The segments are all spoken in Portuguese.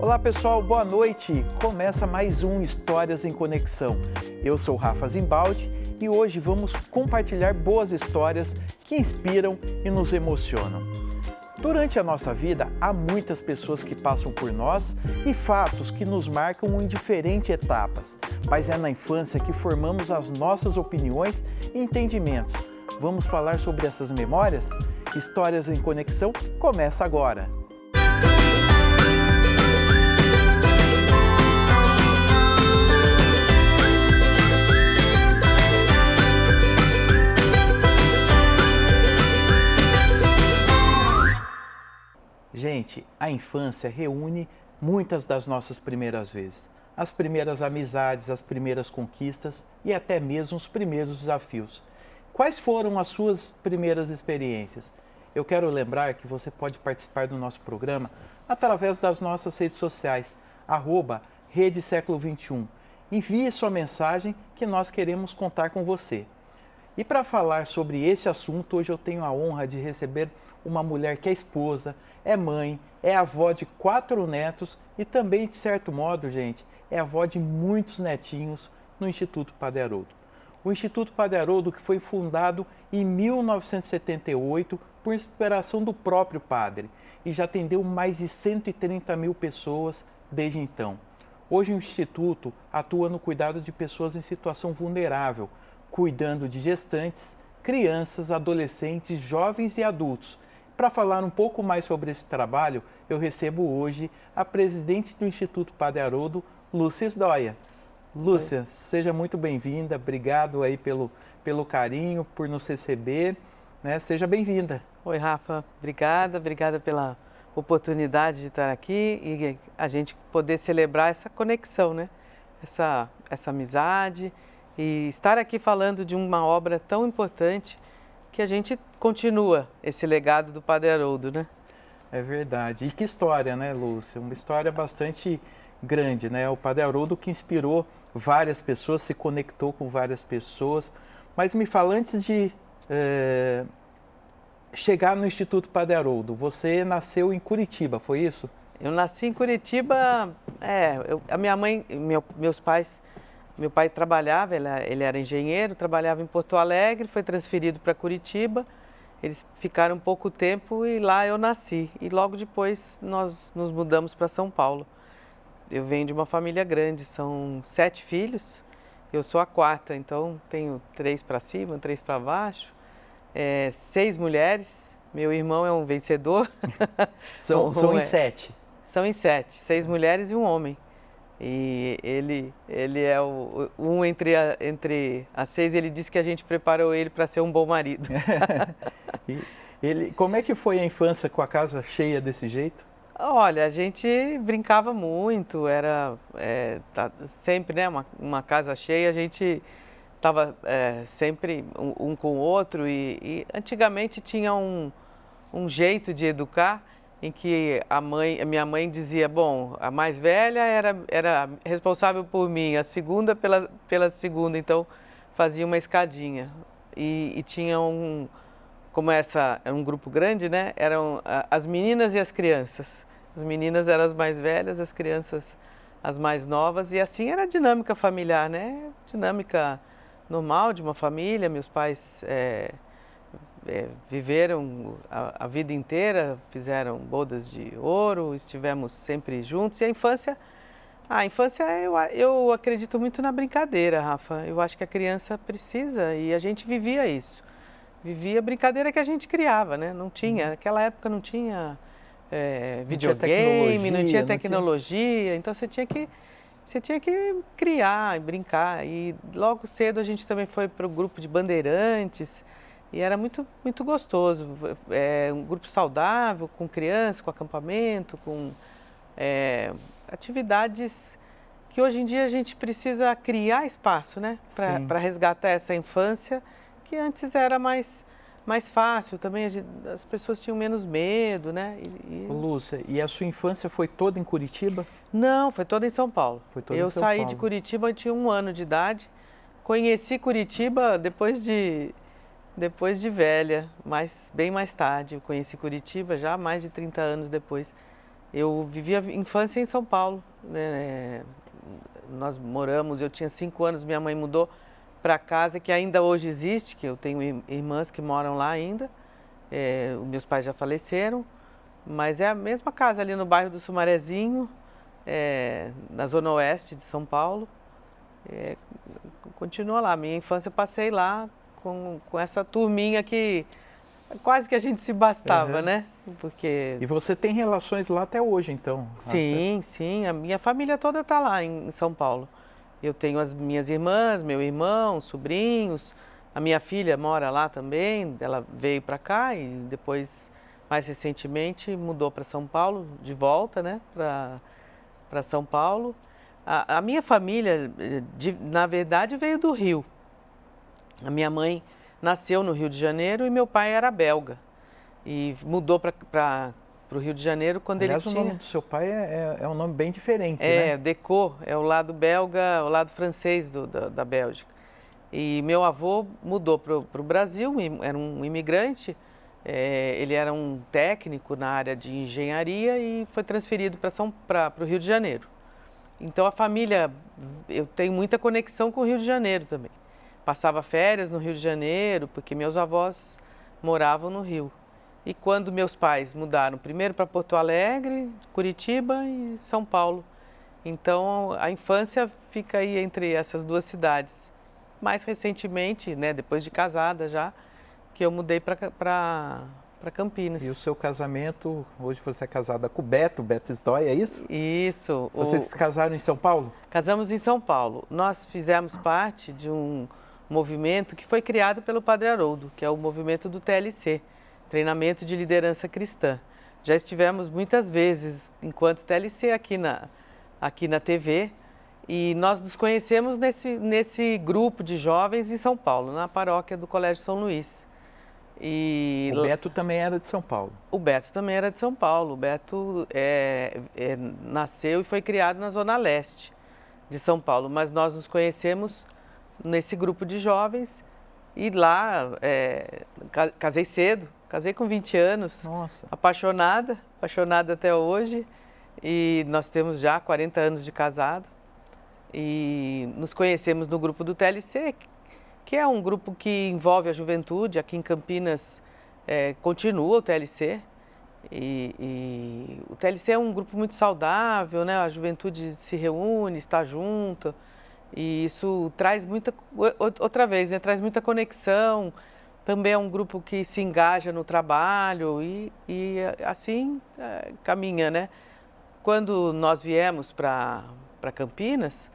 Olá pessoal, boa noite! Começa mais um Histórias em Conexão. Eu sou Rafa Zimbaldi e hoje vamos compartilhar boas histórias que inspiram e nos emocionam. Durante a nossa vida, há muitas pessoas que passam por nós e fatos que nos marcam em diferentes etapas, mas é na infância que formamos as nossas opiniões e entendimentos. Vamos falar sobre essas memórias? Histórias em Conexão começa agora! Gente, a infância reúne muitas das nossas primeiras vezes. As primeiras amizades, as primeiras conquistas e até mesmo os primeiros desafios. Quais foram as suas primeiras experiências? Eu quero lembrar que você pode participar do nosso programa através das nossas redes sociais, @Rede Século XXI. Envie sua mensagem que nós queremos contar com você. E para falar sobre esse assunto, hoje eu tenho a honra de receber uma mulher que é esposa, é mãe, é avó de 4 netos e também, de certo modo, gente, é avó de muitos netinhos no Instituto Padre Haroldo. O Instituto Padre Haroldo que foi fundado em 1978 por inspiração do próprio padre e já atendeu mais de 130 mil pessoas desde então. Hoje o Instituto atua no cuidado de pessoas em situação vulnerável, cuidando de gestantes, crianças, adolescentes, jovens e adultos. Para falar um pouco mais sobre esse trabalho, eu recebo hoje a presidente do Instituto Padre Haroldo, Lúcia Sdoia. Lúcia, seja muito bem-vinda, obrigado aí pelo carinho, por nos receber, né? Seja bem-vinda. Oi, Rafa, obrigada pela oportunidade de estar aqui e a gente poder celebrar essa conexão, né? Essa amizade e estar aqui falando de uma obra tão importante que a gente continua esse legado do Padre Haroldo, né? É verdade. E que história, né, Lúcia? Uma história bastante grande, né? O Padre Haroldo que inspirou várias pessoas, se conectou com várias pessoas. Mas me fala, antes de chegar no Instituto Padre Haroldo, você nasceu em Curitiba, foi isso? Eu nasci em Curitiba, a minha mãe, meus pais... Meu pai trabalhava, ele era engenheiro, trabalhava em Porto Alegre, foi transferido para Curitiba. Eles ficaram pouco tempo e lá eu nasci. E logo depois nós nos mudamos para São Paulo. Eu venho de uma família grande, são 7 filhos. Eu sou a 4ª, então tenho 3 para cima, 3 para baixo. 6 mulheres, meu irmão é um vencedor. São em 7? São em 7, 6 mulheres e um homem. E ele é entre as 6, ele disse que a gente preparou ele para ser um bom marido. Como é que foi a infância com a casa cheia desse jeito? Olha, a gente brincava muito, era sempre, né, uma casa cheia, a gente estava sempre um com o outro e antigamente tinha um jeito de educar em que a minha mãe dizia, bom, a mais velha era responsável por mim, a segunda pela segunda, então fazia uma escadinha. E tinha como era um grupo grande, né, eram as meninas e as crianças. As meninas eram as mais velhas, as crianças as mais novas, e assim era a dinâmica familiar, né, dinâmica normal de uma família. Meus pais viveram a vida inteira, fizeram bodas de ouro, estivemos sempre juntos. E a infância eu acredito muito na brincadeira, Rafa. Eu acho que a criança precisa e a gente vivia isso. Vivia a brincadeira que a gente criava, né? Não tinha, naquela época não tinha videogame, não tinha tecnologia, então você tinha que criar e brincar. E logo cedo a gente também foi para o grupo de bandeirantes. E era muito, muito gostoso, um grupo saudável, com crianças, com acampamento, com atividades que hoje em dia a gente precisa criar espaço, né? Para resgatar essa infância, que antes era mais fácil também, as pessoas tinham menos medo, né? Lúcia, e a sua infância foi toda em Curitiba? Não, foi toda em São Paulo. Eu saí de Curitiba, eu tinha 1 ano de idade, conheci Curitiba depois de velha, mas bem mais tarde. Eu conheci Curitiba já mais de 30 anos depois. Eu vivi a infância em São Paulo, né? Nós moramos, eu tinha 5 anos, minha mãe mudou para casa que ainda hoje existe, que eu tenho irmãs que moram lá ainda. Os meus pais já faleceram, mas é a mesma casa ali no bairro do Sumarezinho, na zona oeste de São Paulo. Continua lá. Minha infância eu passei lá com essa turminha que quase que a gente se bastava, né? Porque... E você tem relações lá até hoje, então? Sim, sim. A minha família toda está lá em São Paulo. Eu tenho as minhas irmãs, meu irmão, sobrinhos. A minha filha mora lá também. Ela veio para cá e depois, mais recentemente, mudou para São Paulo, de volta, né? Para São Paulo. A minha família, na verdade, veio do Rio. A minha mãe nasceu no Rio de Janeiro e meu pai era belga. E mudou para o Rio de Janeiro quando Aliás, ele tinha... o nome do seu pai é um nome bem diferente, né? Decaux, é o lado belga, o lado francês da Bélgica. E meu avô mudou para o Brasil, era um imigrante, ele era um técnico na área de engenharia e foi transferido para o Rio de Janeiro. Então a família, eu tenho muita conexão com o Rio de Janeiro também. Passava férias no Rio de Janeiro, porque meus avós moravam no Rio. E quando meus pais mudaram primeiro para Porto Alegre, Curitiba e São Paulo. Então a infância fica aí entre essas duas cidades. Mais recentemente, né, depois de casada já, que eu mudei para Campinas. E o seu casamento, hoje você é casada com o Beto Stoy, é isso? Isso. Vocês se casaram em São Paulo? Casamos em São Paulo. Nós fizemos parte de um movimento que foi criado pelo Padre Haroldo, que é o movimento do TLC, Treinamento de Liderança Cristã. Já estivemos muitas vezes enquanto TLC aqui na TV e nós nos conhecemos nesse grupo de jovens em São Paulo, na paróquia do Colégio São Luís. E o Beto também era de São Paulo? O Beto também era de São Paulo. O Beto nasceu e foi criado na Zona Leste de São Paulo, mas nós nos conhecemos nesse grupo de jovens e lá casei cedo, casei com 20 anos. Nossa. Apaixonada até hoje, e nós temos já 40 anos de casado e nos conhecemos no grupo do TLC, que é um grupo que envolve a juventude. Aqui em Campinas continua o TLC e o TLC é um grupo muito saudável, né? A juventude se reúne, está junto e isso traz outra vez, né? Traz muita conexão. Também é um grupo que se engaja no trabalho e assim caminha, né? Quando nós viemos para Campinas,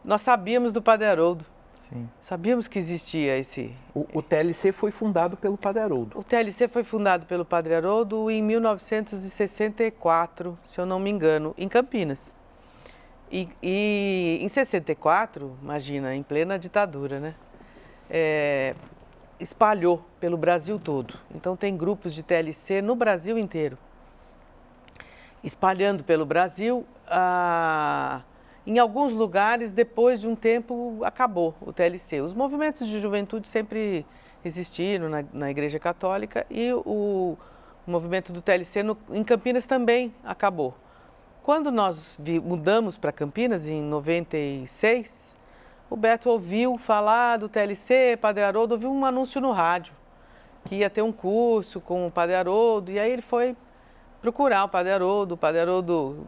nós sabíamos do Padre Haroldo. Sim. Sabíamos que existia esse... O TLC foi fundado pelo Padre Haroldo. O TLC foi fundado pelo Padre Haroldo em 1964, se eu não me engano, em Campinas. E em 64, imagina, em plena ditadura, né? Espalhou pelo Brasil todo. Então tem grupos de TLC no Brasil inteiro. Espalhando pelo Brasil, em alguns lugares, depois de um tempo, acabou o TLC. Os movimentos de juventude sempre existiram na Igreja Católica e o movimento do TLC em Campinas também acabou. Quando nós mudamos para Campinas, em 96, o Beto ouviu falar do TLC, Padre Haroldo, ouviu um anúncio no rádio, que ia ter um curso com o Padre Haroldo, e aí ele foi procurar o Padre Haroldo,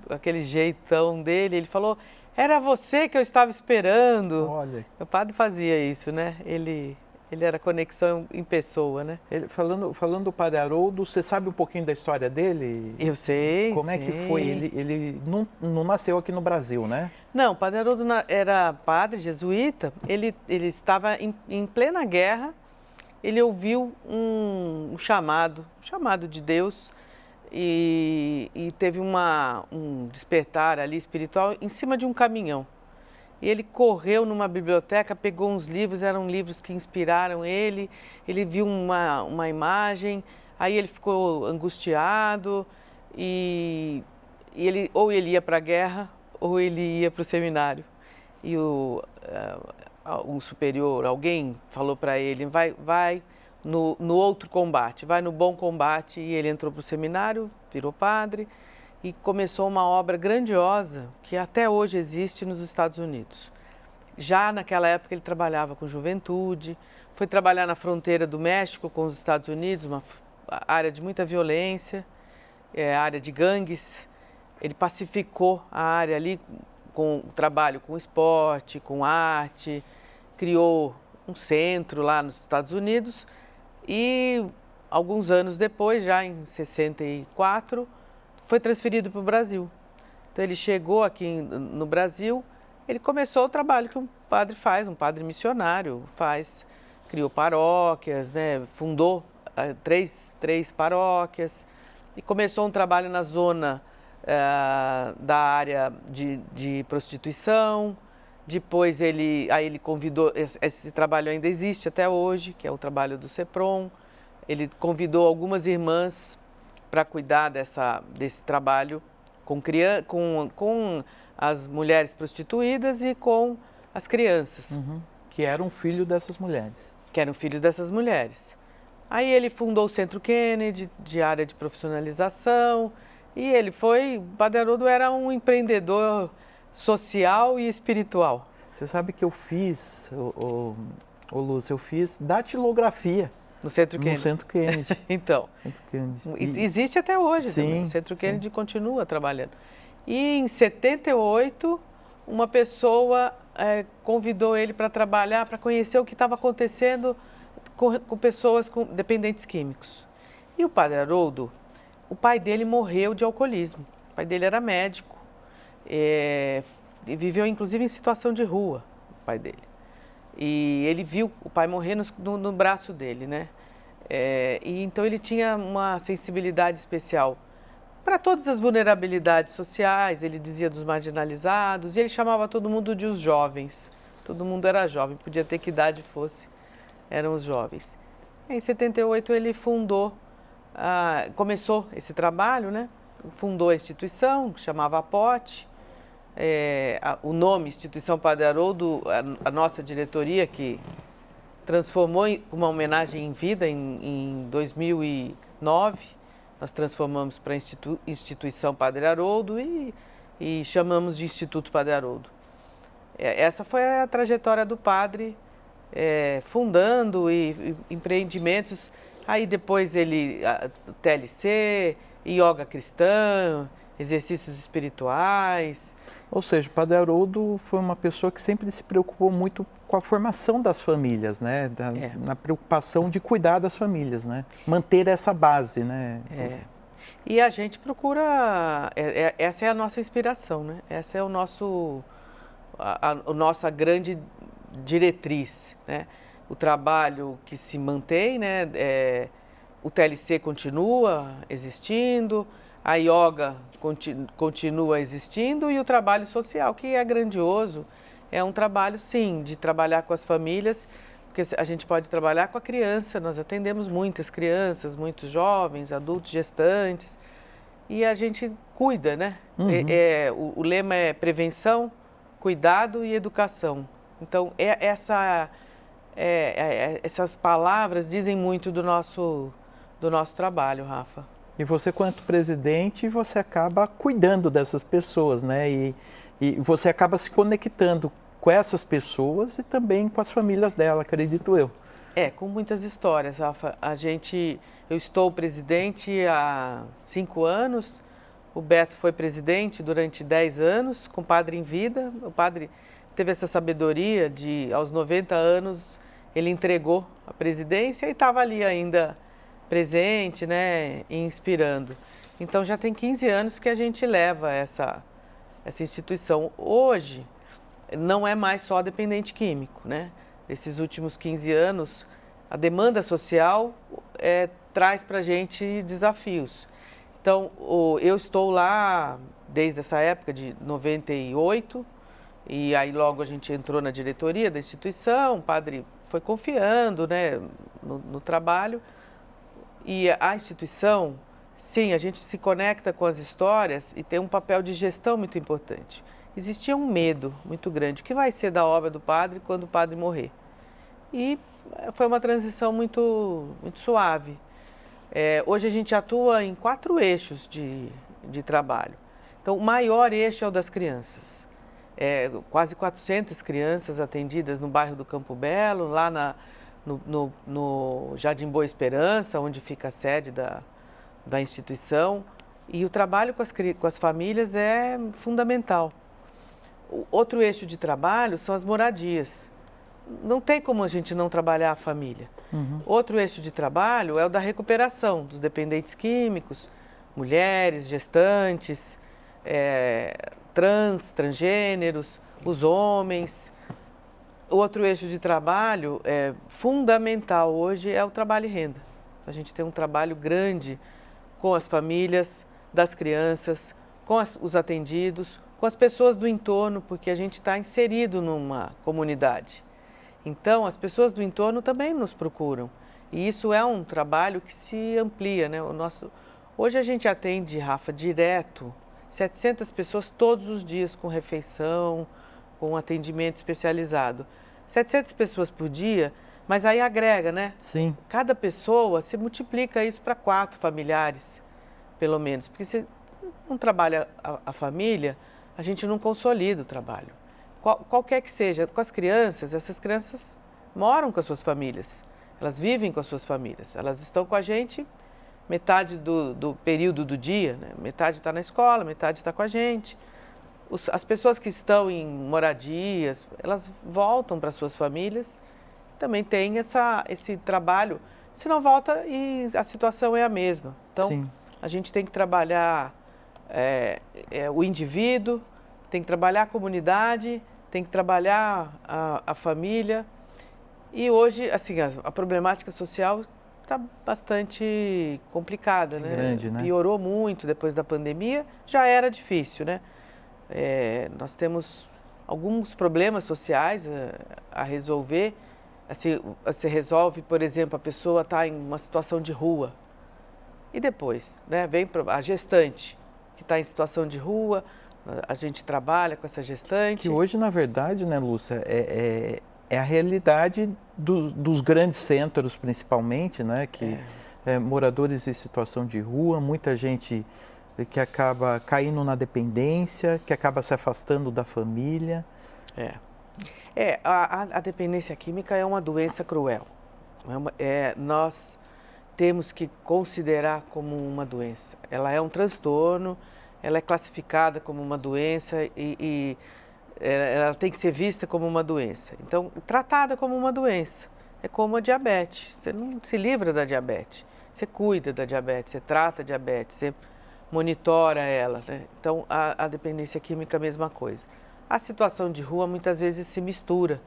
aquele jeitão dele, ele falou: era você que eu estava esperando. Olha. O padre fazia isso, né? Ele era conexão em pessoa, né? Falando do Padre Haroldo, você sabe um pouquinho da história dele? Eu sei. Como é que foi? Ele não nasceu aqui no Brasil, né? Não, o Padre Haroldo era padre jesuíta, ele estava em plena guerra, ele ouviu um chamado de Deus, e teve um despertar ali espiritual em cima de um caminhão. E ele correu numa biblioteca, pegou uns livros, eram livros que inspiraram ele viu uma imagem, aí ele ficou angustiado e ele ia para a guerra ou ele ia para o seminário. E um superior, alguém falou para ele: vai no outro combate, vai no bom combate. E ele entrou para o seminário, virou padre e começou uma obra grandiosa que até hoje existe nos Estados Unidos. Já naquela época ele trabalhava com juventude, foi trabalhar na fronteira do México com os Estados Unidos, uma área de muita violência, área de gangues. Ele pacificou a área ali com o trabalho com esporte, com arte, criou um centro lá nos Estados Unidos e alguns anos depois, já em 64, foi transferido para o Brasil. Então ele chegou aqui no Brasil, ele começou o trabalho que um padre faz, um padre missionário faz, criou paróquias, né? Fundou três paróquias e começou um trabalho na zona da área de prostituição. Depois ele convidou, esse trabalho ainda existe até hoje, que é o trabalho do CEPROM. Ele convidou algumas irmãs para cuidar desse trabalho com as mulheres prostituídas e com as crianças. Uhum. Que eram filho dessas mulheres. Que eram filhos dessas mulheres. Aí ele fundou o Centro Kennedy, de área de profissionalização, e o Padre Haroldo era um empreendedor social e espiritual. Você sabe que eu fiz, Lúcia, eu fiz datilografia. No Centro Kennedy? No Centro Kennedy. Então, Centro Kennedy. Existe até hoje. Sim, também. O Centro Kennedy continua trabalhando. E em 78, uma pessoa convidou ele para trabalhar, para conhecer o que estava acontecendo com pessoas com dependentes químicos. E o Padre Haroldo, o pai dele morreu de alcoolismo. O pai dele era médico, e viveu inclusive em situação de rua, o pai dele. E ele viu o pai morrer no braço dele, né? E então ele tinha uma sensibilidade especial para todas as vulnerabilidades sociais, ele dizia dos marginalizados, e ele chamava todo mundo de os jovens. Todo mundo era jovem, podia ter que idade fosse, eram os jovens. Em 78 ele começou esse trabalho, né? Fundou a instituição, que chamava APOT. O nome Instituição Padre Haroldo, a nossa diretoria, que transformou uma homenagem em vida em 2009, nós transformamos para Instituição Padre Haroldo e chamamos de Instituto Padre Haroldo. Essa foi a trajetória do padre, fundando e empreendimentos. Aí depois TLC, yoga cristã, exercícios espirituais. Ou seja, o Padre Haroldo foi uma pessoa que sempre se preocupou muito com a formação das famílias, né? Na preocupação de cuidar das famílias, né? Manter essa base, né? E a gente procura, essa é a nossa inspiração, né? Essa é a nossa grande diretriz, né? O trabalho que se mantém, né? O TLC continua existindo, a yoga continua existindo e o trabalho social, que é grandioso, é um trabalho, sim, de trabalhar com as famílias, porque a gente pode trabalhar com a criança, nós atendemos muitas crianças, muitos jovens, adultos, gestantes, e a gente cuida, né? Uhum. O lema é prevenção, cuidado e educação. Então, essas palavras dizem muito do nosso trabalho, Rafa. E você, quanto presidente, você acaba cuidando dessas pessoas, né? E você acaba se conectando com essas pessoas e também com as famílias dela, acredito eu. Com muitas histórias, Rafa. Eu estou presidente há 5 anos, o Beto foi presidente durante 10 anos, com o padre em vida. O padre teve essa sabedoria aos 90 anos, ele entregou a presidência e estava ali ainda presente, né, e inspirando. Então já tem 15 anos que a gente leva essa instituição. Hoje não é mais só dependente químico, né? Esses últimos 15 anos, a demanda social traz para a gente desafios. Então, eu estou lá desde essa época de 98, e aí logo a gente entrou na diretoria da instituição, o padre foi confiando, né, no trabalho. E a instituição, sim, a gente se conecta com as histórias e tem um papel de gestão muito importante. Existia um medo muito grande. O que vai ser da obra do padre quando o padre morrer? E foi uma transição muito, muito suave. Hoje a gente atua em 4 eixos de trabalho. Então, o maior eixo é o das crianças. Quase 400 crianças atendidas no bairro do Campo Belo, lá no Jardim Boa Esperança, onde fica a sede da instituição. E o trabalho com as famílias é fundamental. O outro eixo de trabalho são as moradias. Não tem como a gente não trabalhar a família. Outro eixo de trabalho é o da recuperação dos dependentes químicos, mulheres, gestantes, transgêneros, os homens. Outro eixo de trabalho fundamental hoje é o trabalho e renda. A gente tem um trabalho grande com as famílias, das crianças, com os atendidos, com as pessoas do entorno, porque a gente está inserido numa comunidade. Então, as pessoas do entorno também nos procuram. E isso é um trabalho que se amplia, né? Hoje a gente atende, Rafa, direto 700 pessoas todos os dias com refeição, com atendimento especializado. 700 pessoas por dia, mas aí agrega, né? Sim. Cada pessoa, se multiplica isso para 4 familiares, pelo menos. Porque se não trabalha a família, a gente não consolida o trabalho. Qualquer que seja, com as crianças, essas crianças moram com as suas famílias, elas vivem com as suas famílias, elas estão com a gente metade do período do dia, né? Metade está na escola, metade está com a gente. As pessoas que estão em moradias, elas voltam para suas famílias, também tem esse trabalho, se não volta e a situação é a mesma. Então, sim, a gente tem que trabalhar o indivíduo, tem que trabalhar a comunidade, tem que trabalhar a família. E hoje, assim, a problemática social está bastante complicada, né? Grande, né? Piorou muito depois da pandemia, já era difícil, né? Nós temos alguns problemas sociais a resolver. Assim, você resolve, por exemplo, a pessoa está em uma situação de rua. E depois, né, vem a gestante, que está em situação de rua, a gente trabalha com essa gestante. Que hoje, na verdade, né, Lúcia, é a realidade dos grandes centros, principalmente, né, que moradores em situação de rua, muita gente que acaba caindo na dependência, que acaba se afastando da família. A dependência química é uma doença cruel. Nós temos que considerar como uma doença. Ela é um transtorno, ela é classificada como uma doença e ela tem que ser vista como uma doença. Então, tratada como uma doença. É como a diabetes. Você não se livra da diabetes. Você cuida da diabetes, você trata a diabetes, você monitora ela, né? Então, a dependência química é a mesma coisa. A situação de rua muitas vezes se mistura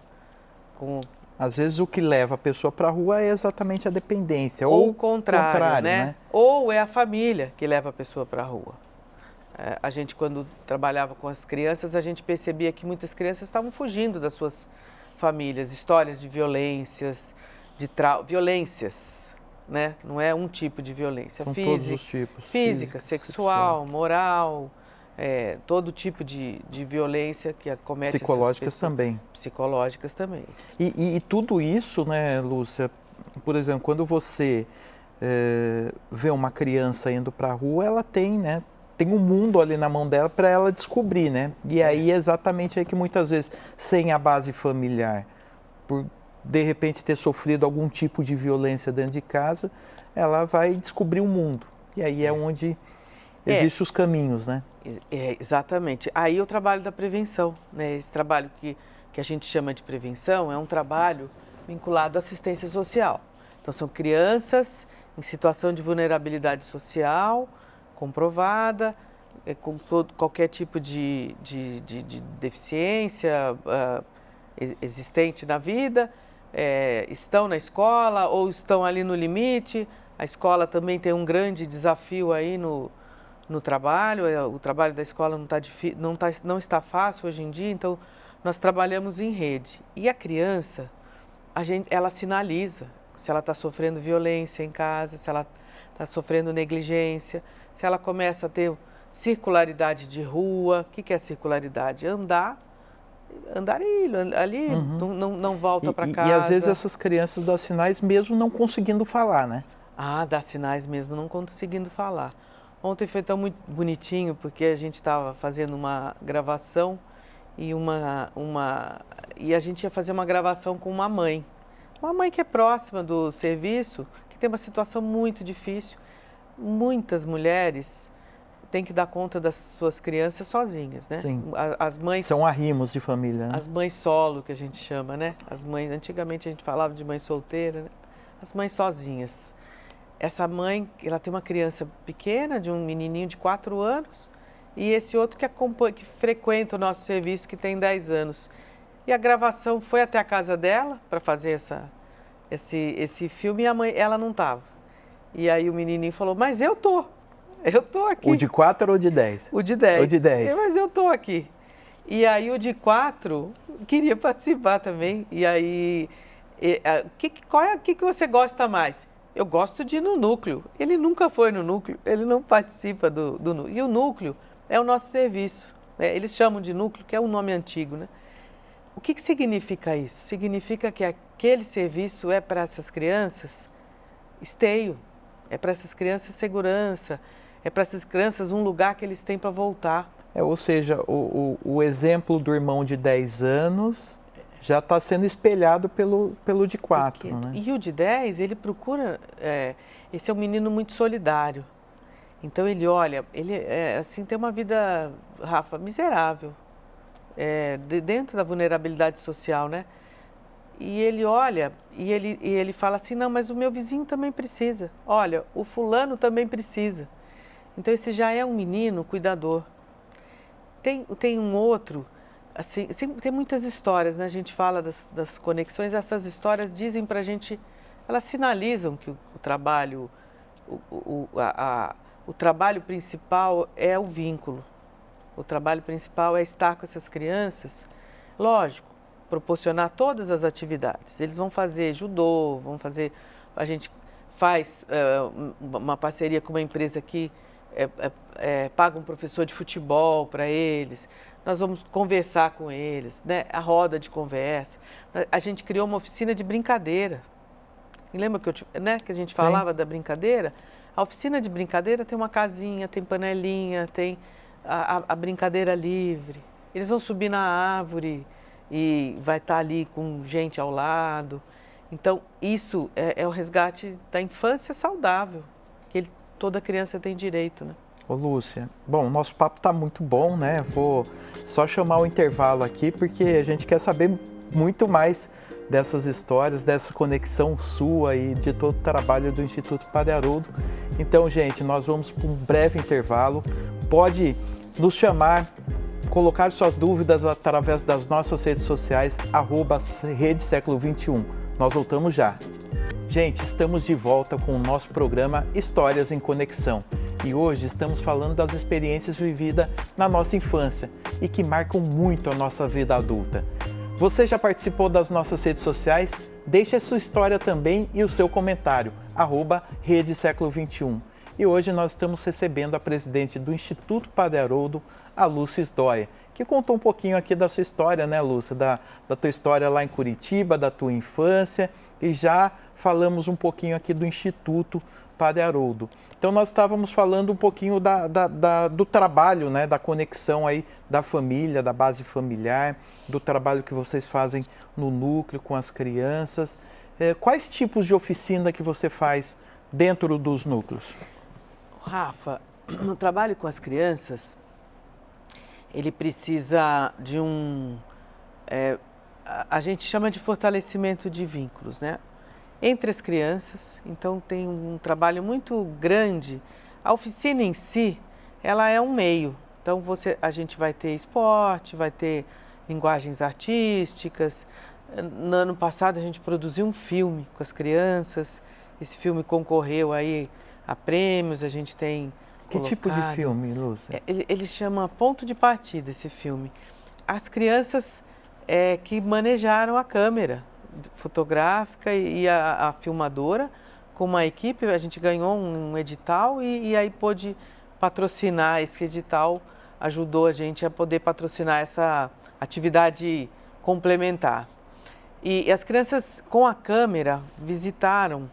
com... Às vezes o que leva a pessoa para a rua é exatamente a dependência. Ou o contrário, né? Ou é a família que leva a pessoa para a rua. A gente, quando trabalhava com as crianças, a gente percebia que muitas crianças estavam fugindo das suas famílias. Histórias de violências, violências, né? Não é um tipo de violência. São todos os tipos. Física, sexual, moral... todo tipo de violência que acomete psicológicas também. Psicológicas também. E tudo isso, né, Lúcia, por exemplo, quando você vê uma criança indo para a rua, ela tem, né, tem um mundo ali na mão dela para ela descobrir, né? E aí é exatamente aí que muitas vezes, sem a base familiar, por de repente ter sofrido algum tipo de violência dentro de casa, ela vai descobrir o mundo. E aí é onde existem os caminhos, né? Exatamente. Aí o trabalho da prevenção, né? Esse trabalho que a gente chama de prevenção é um trabalho vinculado à assistência social. Então, são crianças em situação de vulnerabilidade social comprovada, com qualquer tipo de deficiência existente na vida, estão na escola ou estão ali no limite. A escola também tem um grande desafio aí no trabalho, o trabalho da escola não está fácil hoje em dia, então nós trabalhamos em rede. E a criança, ela sinaliza se ela está sofrendo violência em casa, se ela está sofrendo negligência, se ela começa a ter circularidade de rua. O que é circularidade? Andar ali, não volta para casa. E às vezes essas crianças dão sinais mesmo não conseguindo falar, né? Dá sinais mesmo não conseguindo falar. Ontem foi tão muito bonitinho, porque a gente estava fazendo uma gravação e e a gente ia fazer uma gravação com uma mãe que é próxima do serviço, que tem uma situação muito difícil. Muitas mulheres têm que dar conta das suas crianças sozinhas, né? Sim. As mães são arrimos de família, né? As mães solo, que a gente chama, né? As mães, antigamente a gente falava de mãe solteira, né? As mães sozinhas. Essa mãe, ela tem uma criança pequena, de um menininho de 4 anos, e esse outro que frequenta o nosso serviço, que tem 10 anos. E a gravação foi até a casa dela para fazer esse filme, e a mãe, ela não estava. E aí o menininho falou, mas eu tô aqui. O de 4 ou de 10? O de 10. O de 10. Mas eu tô aqui. E aí o de 4 queria participar também. E aí, o que você gosta mais? Eu gosto de ir no núcleo. Ele nunca foi no núcleo, ele não participa do núcleo. E o núcleo é o nosso serviço, né? Eles chamam de núcleo, que é um nome antigo, né? O que significa isso? Significa que aquele serviço é para essas crianças esteio, é para essas crianças segurança, é para essas crianças um lugar que eles têm para voltar. Ou seja, o exemplo do irmão de 10 anos já está sendo espelhado pelo de 4, né? E o de 10, ele procura, esse é um menino muito solidário. Então ele olha, assim, tem uma vida, Rafa, miserável, dentro da vulnerabilidade social, né? E ele olha e ele fala assim, não, mas o meu vizinho também precisa. Olha, o fulano também precisa. Então esse já é um menino cuidador. Tem um outro, assim, tem muitas histórias, né? A gente fala das conexões, essas histórias dizem pra gente, elas sinalizam que o trabalho, o trabalho principal é o vínculo. O trabalho principal é estar com essas crianças, lógico, proporcionar todas as atividades. Eles vão fazer judô, a gente faz uma parceria com uma empresa que paga um professor de futebol para eles, nós vamos conversar com eles, né? A roda de conversa. A gente criou uma oficina de brincadeira. E lembra que a gente falava da brincadeira? A oficina de brincadeira tem uma casinha, tem panelinha, tem a brincadeira livre. Eles vão subir na árvore e vai estar ali com gente ao lado. Então, isso é o resgate da infância saudável, que toda criança tem direito, né? Ô Lúcia, bom, o nosso papo está muito bom, né? Vou só chamar o intervalo aqui, porque a gente quer saber muito mais dessas histórias, dessa conexão sua e de todo o trabalho do Instituto Padre Haroldo. Então, gente, nós vamos para um breve intervalo. Pode nos chamar, colocar suas dúvidas através das nossas redes sociais, @Rede Século XXI. Nós voltamos já. Gente, estamos de volta com o nosso programa Histórias em Conexão. E hoje estamos falando das experiências vividas na nossa infância e que marcam muito a nossa vida adulta. Você já participou das nossas redes sociais? Deixe a sua história também e o seu comentário, @Rede Século XXI. E hoje nós estamos recebendo a presidente do Instituto Padre Haroldo, a Lúcia Sdoia, que contou um pouquinho aqui da sua história, né, Lúcia? Da tua história lá em Curitiba, da tua infância, e já falamos um pouquinho aqui do Instituto Padre Haroldo. Então nós estávamos falando um pouquinho do trabalho, né, da conexão aí da família, da base familiar, do trabalho que vocês fazem no núcleo com as crianças. Quais tipos de oficina que você faz dentro dos núcleos? Rafa, no trabalho com as crianças, ele precisa de a gente chama de fortalecimento de vínculos, né? Entre as crianças, então tem um trabalho muito grande. A oficina em si, ela é um meio. Então a gente vai ter esporte, vai ter linguagens artísticas. No ano passado a gente produziu um filme com as crianças. Esse filme concorreu aí a prêmios, a gente tem Que tipo de filme, Lúcia? Ele chama Ponto de Partida, esse filme. As crianças que manejaram a câmera fotográfica e a filmadora, com uma equipe, a gente ganhou um edital e aí pôde patrocinar. Esse edital ajudou a gente a poder patrocinar essa atividade complementar. E as crianças com a câmera visitaram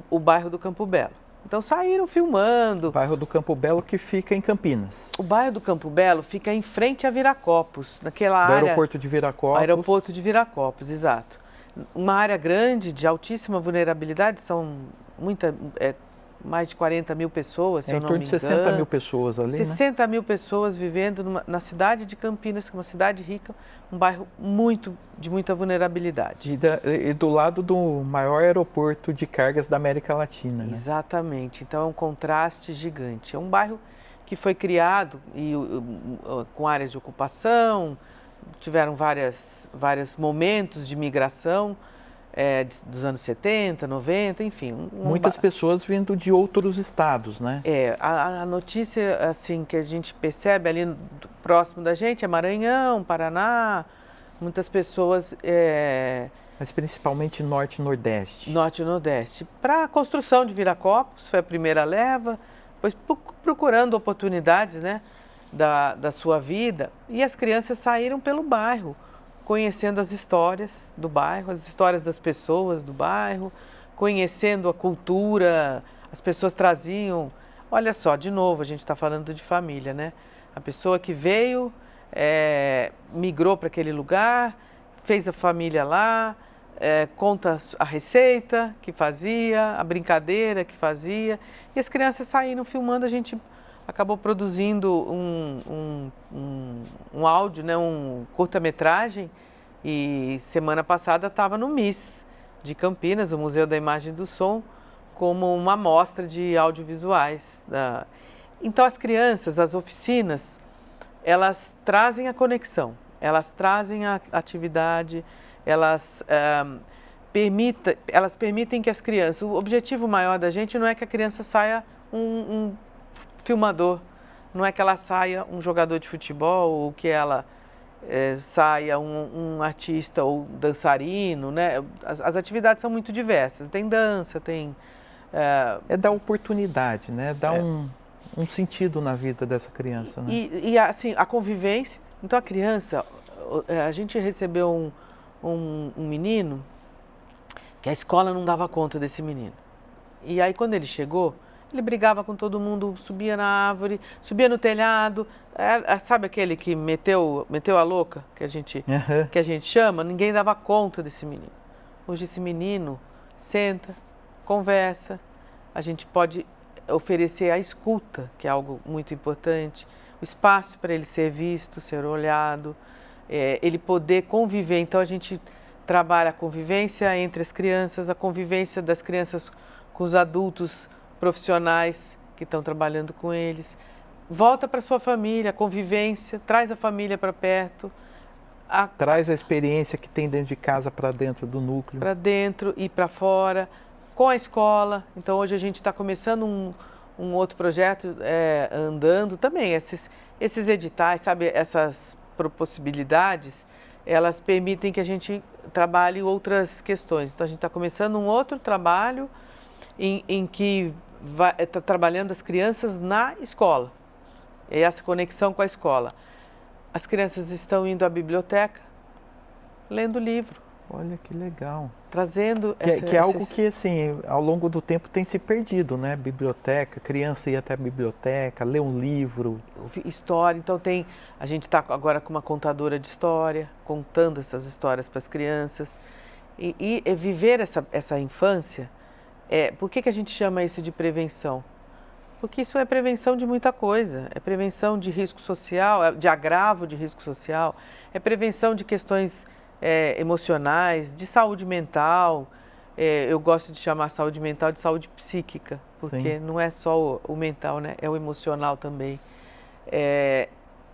o bairro do Campo Belo. Então saíram filmando. O bairro do Campo Belo que fica em Campinas. O bairro do Campo Belo fica em frente a Viracopos, naquela área... Do aeroporto de Viracopos. Aeroporto de Viracopos, exato. Uma área grande, de altíssima vulnerabilidade, são mais de 40 mil pessoas, se eu não me engano. Em torno de 60 mil pessoas ali, 60 mil pessoas vivendo na cidade de Campinas, que é uma cidade rica, um bairro de muita vulnerabilidade. E do lado do maior aeroporto de cargas da América Latina, né? Exatamente, então é um contraste gigante. É um bairro que foi criado com áreas de ocupação, tiveram vários momentos de migração, dos anos 70, 90, enfim. Muitas pessoas vindo de outros estados, né? A notícia assim, que a gente percebe ali próximo da gente é Maranhão, Paraná, muitas pessoas... Mas principalmente Norte e Nordeste. Norte e Nordeste. Para a construção de Viracopos, foi a primeira leva, depois procurando oportunidades, né, da sua vida. E as crianças saíram pelo bairro, conhecendo as histórias do bairro, as histórias das pessoas do bairro, conhecendo a cultura. As pessoas traziam... Olha só, de novo, a gente está falando de família, né? A pessoa que veio, migrou para aquele lugar, fez a família lá, conta a receita que fazia, a brincadeira que fazia. E as crianças saíram filmando, a gente acabou produzindo um áudio, né, um curta-metragem, e semana passada estava no MIS de Campinas, o Museu da Imagem e do Som, como uma amostra de audiovisuais. Então as crianças, as oficinas, elas trazem a conexão, elas trazem a atividade, elas permitem que as crianças... O objetivo maior da gente não é que a criança saia um filmador, não é que ela saia um jogador de futebol ou que ela saia um artista ou dançarino, né? As atividades são muito diversas, tem dança, tem... dar oportunidade, né? Dar um sentido na vida dessa criança, né? E assim, a convivência... Então a criança, a gente recebeu um menino que a escola não dava conta desse menino. E aí quando ele chegou, ele brigava com todo mundo, subia na árvore, subia no telhado. Sabe aquele que meteu a louca, que a gente chama? Ninguém dava conta desse menino. Hoje esse menino senta, conversa, a gente pode oferecer a escuta, que é algo muito importante, o espaço para ele ser visto, ser olhado, ele poder conviver. Então a gente trabalha a convivência entre as crianças, a convivência das crianças com os adultos profissionais que estão trabalhando com eles. Volta para sua família, a convivência, traz a família para perto. Traz a experiência que tem dentro de casa para dentro do núcleo. Para dentro e para fora, com a escola. Então hoje a gente está começando um outro projeto, andando também. Esses editais, sabe, essas possibilidades, elas permitem que a gente trabalhe outras questões. Então a gente está começando um outro trabalho em que está trabalhando as crianças na escola, e essa conexão com a escola. As crianças estão indo à biblioteca, lendo livro. Olha que legal. Trazendo... Que é algo que, assim, ao longo do tempo tem se perdido, né? Biblioteca, criança ir até a biblioteca, ler um livro. História, então a gente está agora com uma contadora de história, contando essas histórias para as crianças. E viver essa infância... Por que a gente chama isso de prevenção? Porque isso é prevenção de muita coisa. É prevenção de risco social, de agravo de risco social, é prevenção de questões emocionais, de saúde mental. Eu gosto de chamar saúde mental de saúde psíquica, porque não é só o mental, né? É o emocional também.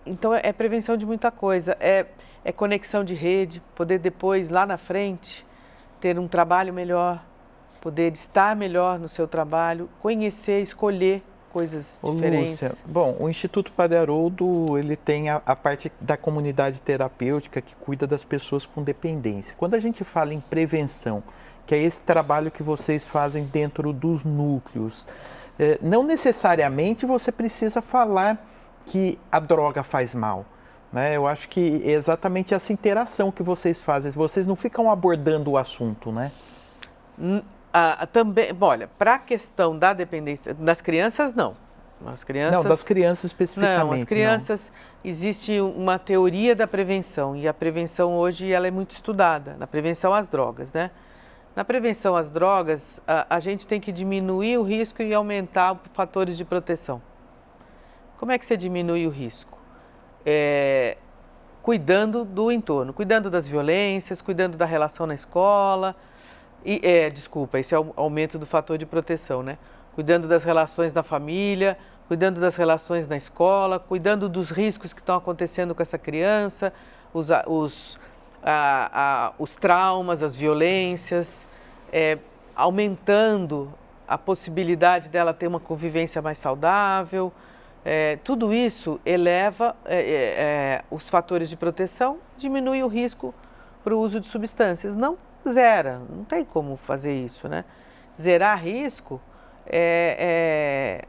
Então é prevenção de muita coisa, é conexão de rede, poder depois, lá na frente, ter um trabalho melhor, poder estar melhor no seu trabalho, conhecer, escolher coisas diferentes. Lúcia, bom, o Instituto Padre Haroldo, ele tem a parte da comunidade terapêutica que cuida das pessoas com dependência. Quando a gente fala em prevenção, que é esse trabalho que vocês fazem dentro dos núcleos, não necessariamente você precisa falar que a droga faz mal, né? Eu acho que é exatamente essa interação que vocês fazem, vocês não ficam abordando o assunto, né? Também, olha, para a questão da dependência, das crianças, não. As crianças, não, das crianças especificamente. Não, as crianças, existe uma teoria da prevenção, e a prevenção hoje ela é muito estudada, na prevenção às drogas, né? Na prevenção às drogas, a gente tem que diminuir o risco e aumentar os fatores de proteção. Como é que você diminui o risco? Cuidando do entorno, cuidando das violências, cuidando da relação na escola. Esse é o aumento do fator de proteção, né? Cuidando das relações na família, cuidando das relações na escola, cuidando dos riscos que estão acontecendo com essa criança, os traumas, as violências, aumentando a possibilidade dela ter uma convivência mais saudável. Tudo isso eleva os fatores de proteção, diminui o risco para o uso de substâncias. Não zera, não tem como fazer isso, né? Zerar risco é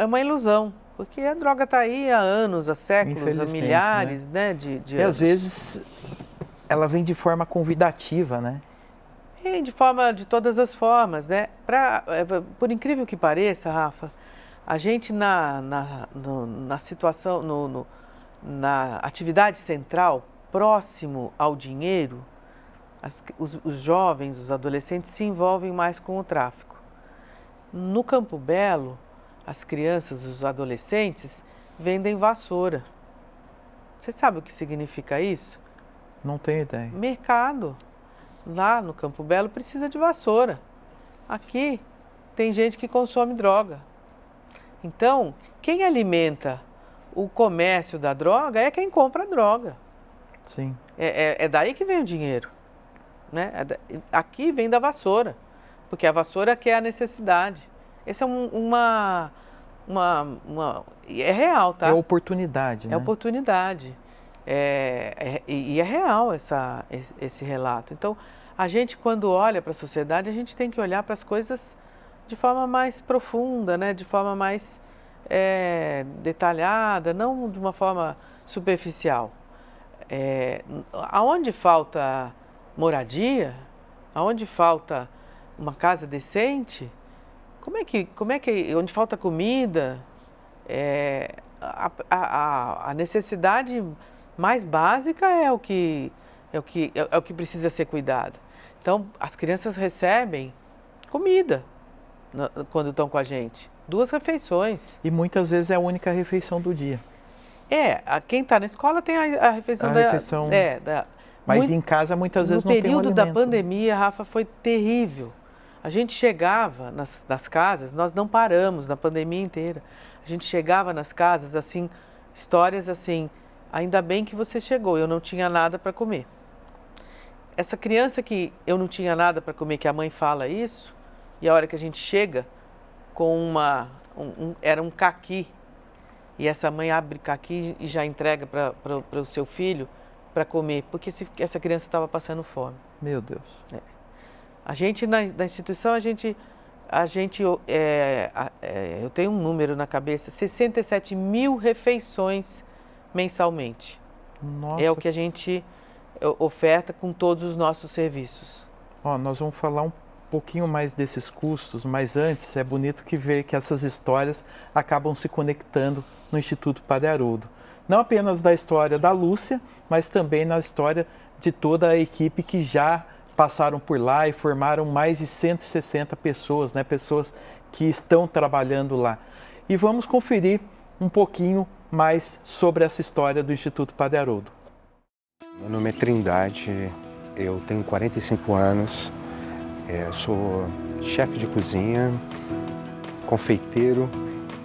uma ilusão, porque a droga está aí há anos, há séculos, há milhares, né? De e anos. Às vezes ela vem de forma convidativa, né? De todas as formas, né? Por incrível que pareça, Rafa, a gente na situação, na atividade central, próximo ao dinheiro, os jovens, os adolescentes se envolvem mais com o tráfico. No Campo Belo, as crianças, os adolescentes, vendem vassoura. Você sabe o que significa isso? Não tenho ideia. Mercado. Lá no Campo Belo precisa de vassoura. Aqui tem gente que consome droga. Então, quem alimenta o comércio da droga é quem compra a droga. Sim. É daí que vem o dinheiro. Né? Aqui vem da vassoura, porque a vassoura que é a necessidade. Esse é é real, tá? É oportunidade, né? É oportunidade. E é real esse relato. Então, a gente, quando olha para a sociedade, a gente tem que olhar para as coisas de forma mais profunda, né? De forma mais detalhada, não de uma forma superficial. Aonde falta moradia, aonde falta uma casa decente, onde falta comida, a necessidade mais básica é o que precisa ser cuidado. Então, as crianças recebem comida quando estão com a gente, 2 refeições. E muitas vezes é a única refeição do dia. Quem está na escola tem a refeição Mas em casa muitas vezes não tem um alimento. No período da pandemia, Rafa, foi terrível. A gente chegava nas casas, nós não paramos na pandemia inteira. A gente chegava nas casas, assim, histórias assim, ainda bem que você chegou, eu não tinha nada para comer. Essa criança que eu não tinha nada para comer, que a mãe fala isso, e a hora que a gente chega com era um caqui, e essa mãe abre caqui e já entrega para o seu filho para comer, porque essa criança estava passando fome. Meu Deus. A gente, na instituição, eu tenho um número na cabeça, 67 mil refeições mensalmente. Nossa. É o que a gente oferta com todos os nossos serviços. Nós vamos falar um pouquinho mais desses custos, mas antes é bonito ver que essas histórias acabam se conectando no Instituto Padre Haroldo. Não apenas da história da Lúcia, mas também na história de toda a equipe que já passaram por lá e formaram mais de 160 pessoas, né? Pessoas que estão trabalhando lá. E vamos conferir um pouquinho mais sobre essa história do Instituto Padre Haroldo. Meu nome é Trindade, eu tenho 45 anos, sou chefe de cozinha, confeiteiro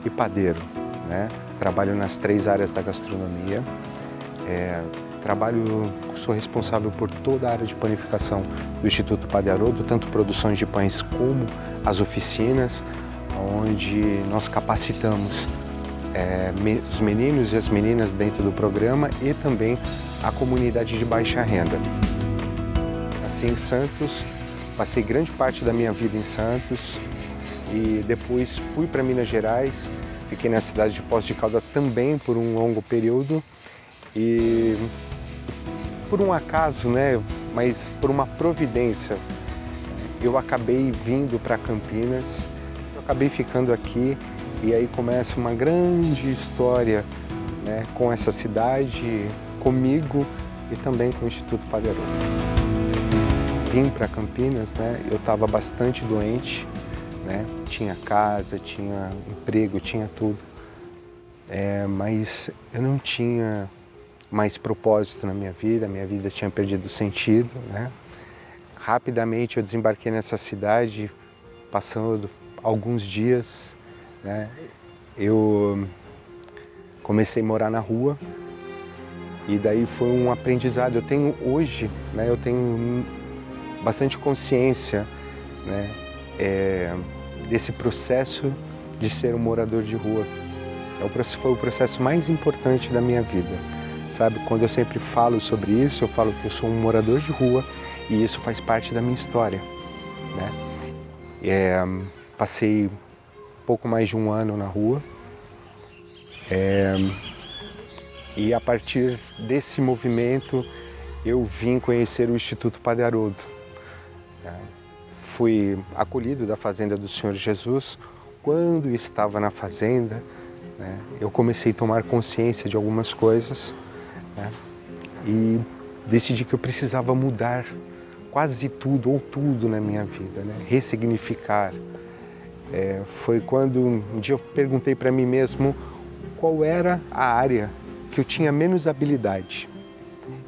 e padeiro, né? Trabalho nas 3 áreas da gastronomia. Sou responsável por toda a área de panificação do Instituto Padre Haroldo, tanto produções de pães como as oficinas, onde nós capacitamos os meninos e as meninas dentro do programa e também a comunidade de baixa renda. Nasci em Santos, passei grande parte da minha vida em Santos e depois fui para Minas Gerais, fiquei na cidade de Poços de Caldas também por um longo período e por um acaso, né, mas por uma providência, eu acabei vindo para Campinas, eu acabei ficando aqui e aí começa uma grande história, né, com essa cidade, comigo e também com o Instituto Padre Haroldo. Vim para Campinas, né, eu estava bastante doente, né, tinha casa, tinha emprego, tinha tudo, mas eu não tinha mais propósito na minha vida tinha perdido sentido, né. Rapidamente eu desembarquei nessa cidade, passando alguns dias, né, eu comecei a morar na rua e daí foi um aprendizado. Eu tenho hoje, né, eu tenho bastante consciência, né, desse processo de ser um morador de rua. Foi o processo mais importante da minha vida, sabe? Quando eu sempre falo sobre isso, eu falo que eu sou um morador de rua e isso faz parte da minha história, né? Passei pouco mais de um ano na rua e a partir desse movimento eu vim conhecer o Instituto Padre Haroldo. Fui acolhido da Fazenda do Senhor Jesus. Quando estava na Fazenda, né, eu comecei a tomar consciência de algumas coisas, né, e decidi que eu precisava mudar quase tudo ou tudo na minha vida, né, ressignificar. Foi quando um dia eu perguntei para mim mesmo qual era a área que eu tinha menos habilidade.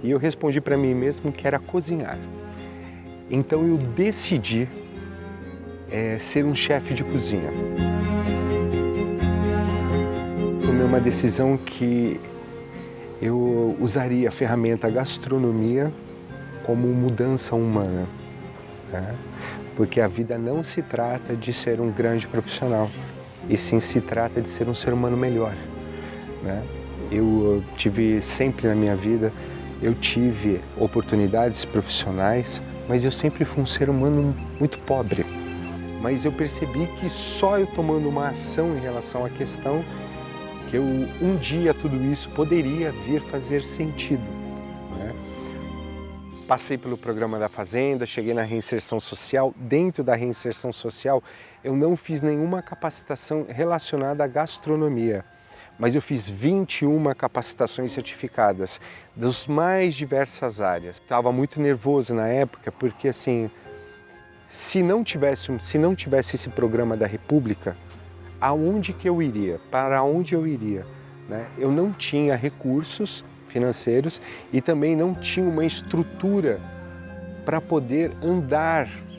E eu respondi para mim mesmo que era cozinhar. Então eu decidi ser um chefe de cozinha. Tomei uma decisão que eu usaria a ferramenta gastronomia como mudança humana, né? Porque a vida não se trata de ser um grande profissional, e sim se trata de ser um ser humano melhor, né? Eu tive sempre na minha vida, eu tive oportunidades profissionais, mas eu sempre fui um ser humano muito pobre. Mas eu percebi que só eu tomando uma ação em relação à questão, que um dia tudo isso poderia vir fazer sentido, né? Passei pelo programa da Fazenda, cheguei na reinserção social. Dentro da reinserção social, eu não fiz nenhuma capacitação relacionada à gastronomia, mas eu fiz 21 capacitações certificadas das mais diversas áreas. Estava muito nervoso na época, porque assim, se não tivesse esse programa da República, aonde que eu iria? Para onde eu iria, né? Eu não tinha recursos financeiros e também não tinha uma estrutura para poder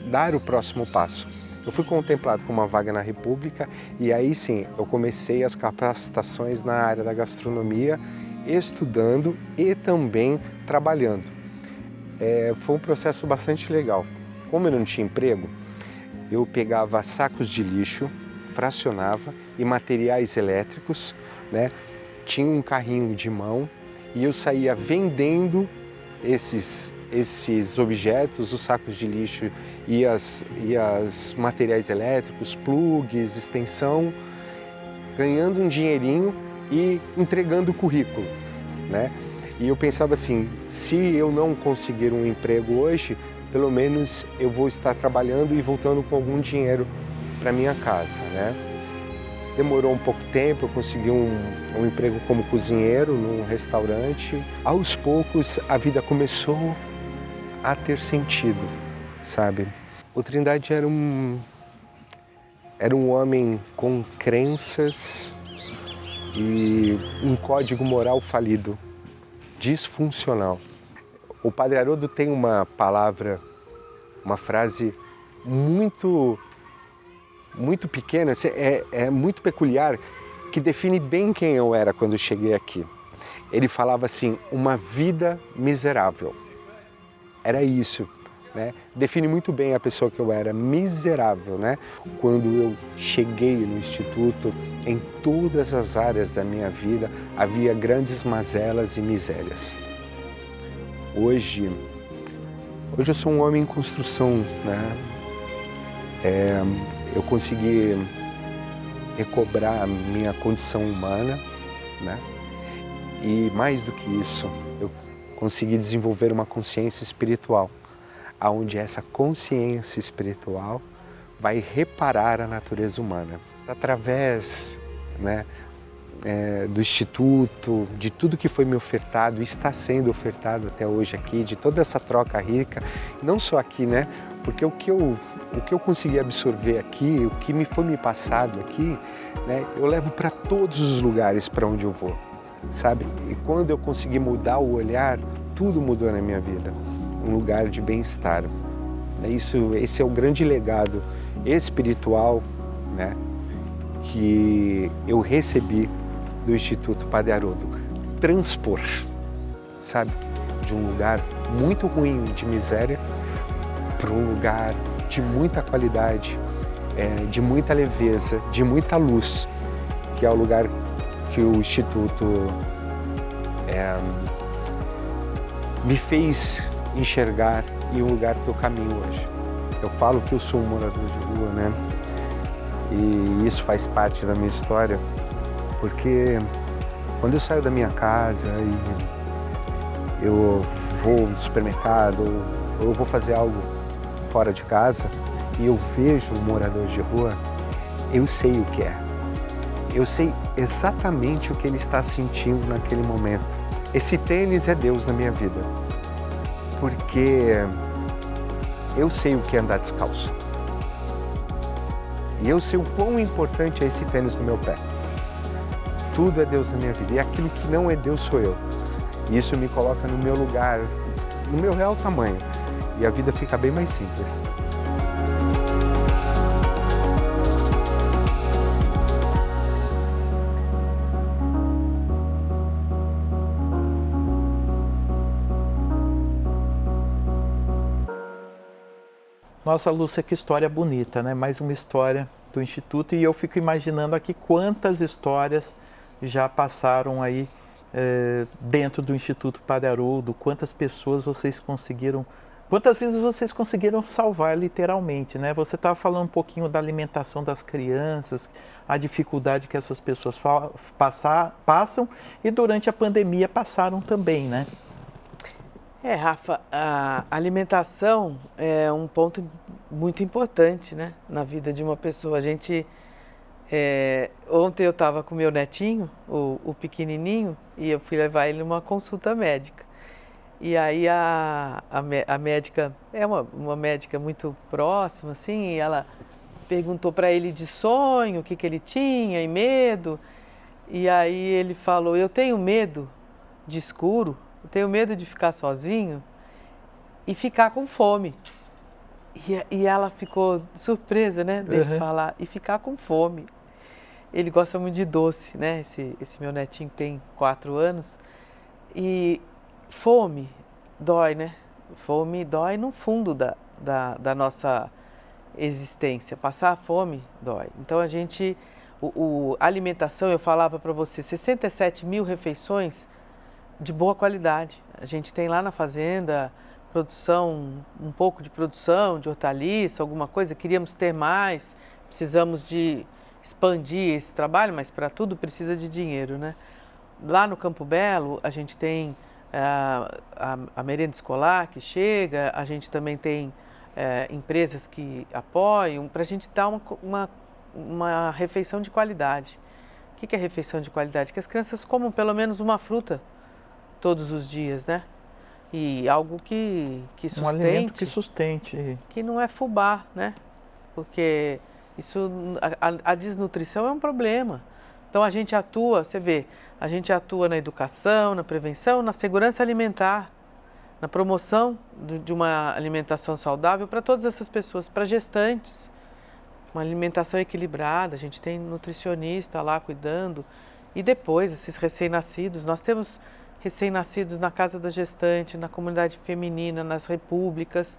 dar o próximo passo. Eu fui contemplado com uma vaga na República e aí sim, eu comecei as capacitações na área da gastronomia, estudando e também trabalhando. Foi um processo bastante legal. Como eu não tinha emprego, eu pegava sacos de lixo, fracionava e materiais elétricos, né? Tinha um carrinho de mão e eu saía vendendo esses objetos, os sacos de lixo e as materiais elétricos, plugs, extensão, ganhando um dinheirinho e entregando o currículo, né? E eu pensava assim, se eu não conseguir um emprego hoje, pelo menos eu vou estar trabalhando e voltando com algum dinheiro para minha casa, né? Demorou um pouco tempo, eu consegui um emprego como cozinheiro num restaurante. Aos poucos a vida começou a ter sentido, sabe? O Trindade era um homem com crenças e um código moral falido, disfuncional. O Padre Haroldo tem uma palavra, uma frase muito pequena, é muito peculiar, que define bem quem eu era quando eu cheguei aqui. Ele falava assim, uma vida miserável. Era isso, né? Define muito bem a pessoa que eu era, miserável, né? Quando eu cheguei no Instituto, em todas as áreas da minha vida, havia grandes mazelas e misérias. Hoje eu sou um homem em construção, né? Eu consegui recobrar a minha condição humana, né? E mais do que isso, eu consegui desenvolver uma consciência espiritual. onde essa consciência espiritual vai reparar a natureza humana. Através, né, do Instituto, de tudo que foi me ofertado e está sendo ofertado até hoje aqui, de toda essa troca rica, não só aqui, né, porque o que eu consegui absorver aqui, o que foi me passado aqui, né, eu levo para todos os lugares para onde eu vou, sabe? E quando eu consegui mudar o olhar, tudo mudou na minha vida, um lugar de bem-estar. Esse é o grande legado espiritual, né, que eu recebi do Instituto Padre Haroldo. Transpor, sabe, de um lugar muito ruim, de miséria, para um lugar de muita qualidade, de muita leveza, de muita luz, que é o lugar que o Instituto me fez enxergar e o lugar que eu caminho hoje. Eu falo que eu sou um morador de rua, né? E isso faz parte da minha história, porque quando eu saio da minha casa e eu vou no supermercado ou eu vou fazer algo fora de casa e eu vejo um morador de rua, eu sei o que é. Eu sei exatamente o que ele está sentindo naquele momento. Esse tênis é Deus na minha vida, porque eu sei o que é andar descalço. E eu sei o quão importante é esse tênis no meu pé. Tudo é Deus na minha vida. E aquilo que não é Deus sou eu. E isso me coloca no meu lugar, no meu real tamanho. E a vida fica bem mais simples. Nossa, Lúcia, que história bonita, né? Mais uma história do Instituto e eu fico imaginando aqui quantas histórias já passaram aí dentro do Instituto Padre Haroldo, quantas pessoas vocês conseguiram, quantas vezes vocês conseguiram salvar literalmente, né? Você estava falando um pouquinho da alimentação das crianças, a dificuldade que essas pessoas passam e durante a pandemia passaram também, né? Rafa, a alimentação é um ponto muito importante, né, na vida de uma pessoa. A gente, ontem eu estava com meu netinho, o pequenininho, e eu fui levar ele numa consulta médica. E aí a médica, é uma médica muito próxima, assim, e ela perguntou para ele de sonho, o que ele tinha e medo. E aí ele falou, eu tenho medo de escuro, eu tenho medo de ficar sozinho e ficar com fome. E ela ficou surpresa, né, dele falar, e ficar com fome. Ele gosta muito de doce, né, esse meu netinho tem 4 anos. E fome dói, né? Fome dói no fundo da nossa existência. Passar fome dói. Então a gente, a alimentação, eu falava para você, 67 mil refeições de boa qualidade. A gente tem lá na fazenda produção, um pouco de produção de hortaliça, alguma coisa, queríamos ter mais, precisamos de expandir esse trabalho, mas para tudo precisa de dinheiro, né? Lá no Campo Belo, a gente tem a merenda escolar que chega, a gente também tem empresas que apoiam, para a gente dar uma refeição de qualidade. O que é refeição de qualidade? Que as crianças comam pelo menos uma fruta todos os dias, né? E algo que sustente. Um alimento que sustente. Que não é fubá, né? Porque a desnutrição é um problema. Então a gente atua, você vê, a gente atua na educação, na prevenção, na segurança alimentar, na promoção de uma alimentação saudável para todas essas pessoas, para gestantes, uma alimentação equilibrada, a gente tem nutricionista lá cuidando. E depois, esses recém-nascidos, nós temos recém-nascidos na casa da gestante, na comunidade feminina, nas repúblicas,